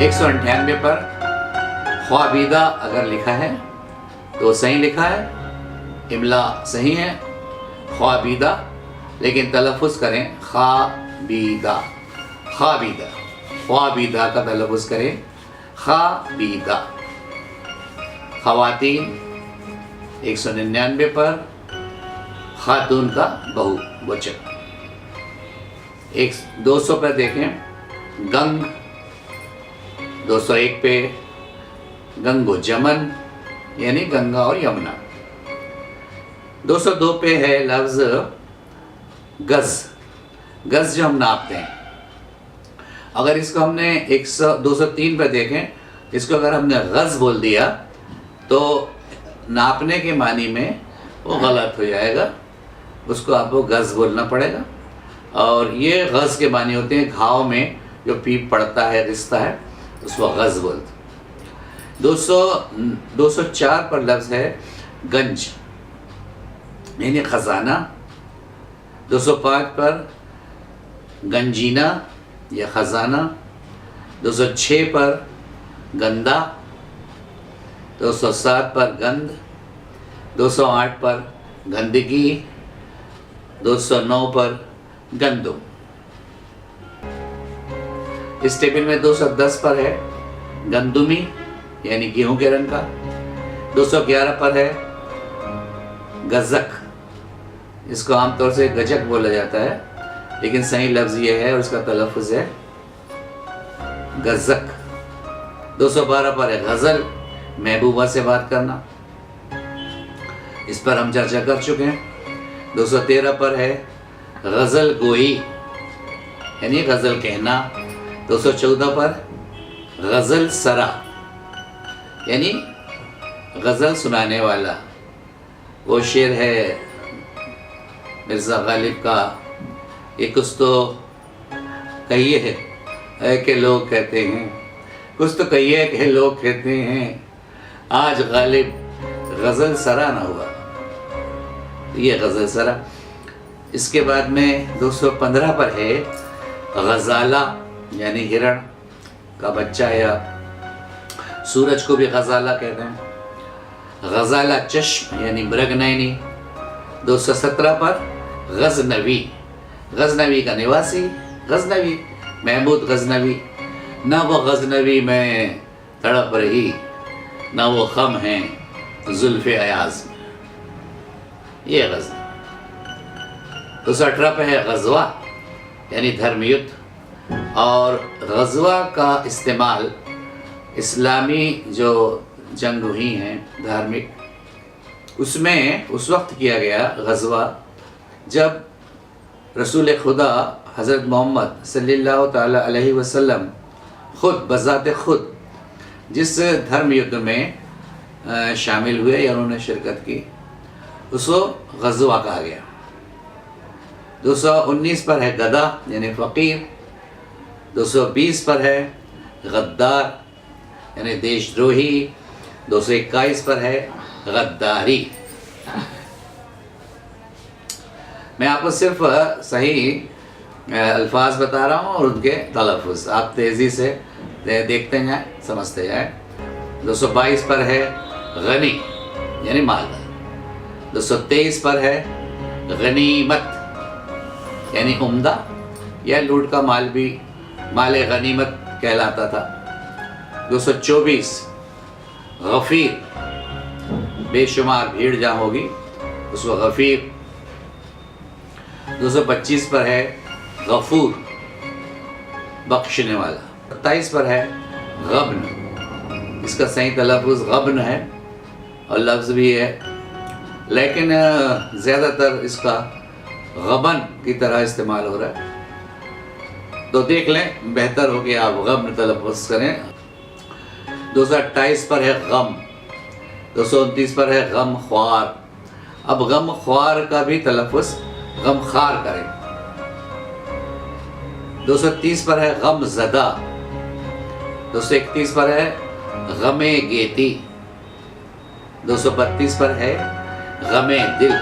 198 पर ख्वाबीदा अगर लिखा है तो सही लिखा है, इमला सही है ख्वाबीदा, लेकिन तलफ़ुज़ करें खाबीदा। खाबीदा, ख्वाबीदा का तलफ़ुज़ करें खाबीदा। ख़वातीन 199 पर खातून का बहुवचन। 200 पर देखें गंग, 201 पे गंगो जमन यानी गंगा और यमुना। 202 पे है लफ्ज़ गज़। गज़ जो हम नापते हैं, अगर इसको हमने 203 पे देखें, इसको अगर हमने गज़ बोल दिया तो नापने के मानी में वो गलत हो जाएगा, उसको आपको गज़ बोलना पड़ेगा। और ये गज़ के मानी होते हैं घाव में जो पीप पड़ता है, रिश्ता है, उसको गज़ बोलते। 204 पर लफ्ज़ है गंज यानी ख़जाना। 205 पर गंजीना या ख़जाना। 206 पर गंदा। 207 पर गंद। 208 पर गंदगी। 209 पर गंदुम। इस टेबल में 210 पर है गंदुमी यानी गेहूं के रंग का। 211 पर है गज़क, इसको आमतौर से गजक बोला जाता है, लेकिन सही लफ्ज़ ये है और इसका तलफ़ुज़ है गज़क। 212 पर है गज़ल, महबूबा से बात करना, इस पर हम चर्चा कर चुके हैं। 213 पर है गज़ल गोई यानी गज़ल कहना। 214 पर गज़ल सरा यानी गज़ल सुनाने वाला। वो शेर है मिर्ज़ा गालिब का, ये कुछ तो कहिए है कि लोग कहते हैं, कुछ तो कहिए कि लोग कहते हैं, आज गालिब गज़ल सरा ना हुआ, ये गज़ल सरा। इसके बाद में 215 पर है गज़ाला यानी हिरण का बच्चा, या सूरज को भी गज़ाला कहते हैं। गज़ाला चश्म यानी मृगनयनी। 217 पर गज़नवी, गज़नवी का निवासी, गज़नवी महमूद गज़नवी। ना वो गज़नवी में तड़प रही, ना वो खम हैं जुल्फ़े अयाज़ में, ये गज़ल। 218 पे है गज़वा यानी धर्म युद्ध। और गज़वा का इस्तेमाल इस्लामी जो जंग हुई हैं धार्मिक, उसमें उस वक्त किया गया गज़वा जब रसूल खुदा हज़रत मोहम्मद सल्लल्लाहु ताला अलैहि वसल्लम ख़ुद बज़ाते ख़ुद जिस धर्म युद्ध में शामिल हुए या उन्होंने शिरकत की, उसको गज़वा कहा गया। 219 पर है गदा यानी फ़कीर। 220 पर है गद्दार यानी देशद्रोही। 221 पर है गद्दारी। मैं आपको सिर्फ सही अल्फाज बता रहा हूँ और उनके तलफ़ुज़ आप तेज़ी से देखते जाएँ, समझते जाएँ। 222 पर है गनी यानी मालदार। 223 पर है गनीमत यानी उम्दा या लूट का माल भी माले गनीमत कहलाता था। 224 गफ़ीर, बेशुमार भीड़ जहाँ होगी उसको गफ़ीर। 225 पर है गफूर, बख्शने वाला। 27 पर है गबन, इसका सही तलफ़ुज़ गबन है और लफ्ज़ भी है, लेकिन ज़्यादातर इसका गबन की तरह इस्तेमाल हो रहा है, तो देख लें, बेहतर हो कि आप गबन तलफ़ुज़ करें। 228 पर है गम। 229 पर है गम ख्वार। अब गम ख्वार का भी तलफ़ुज़ गम खार करें। 230 पर है गम ज़दा। 231 पर है गमे गेती। 232 पर है गमे दिल।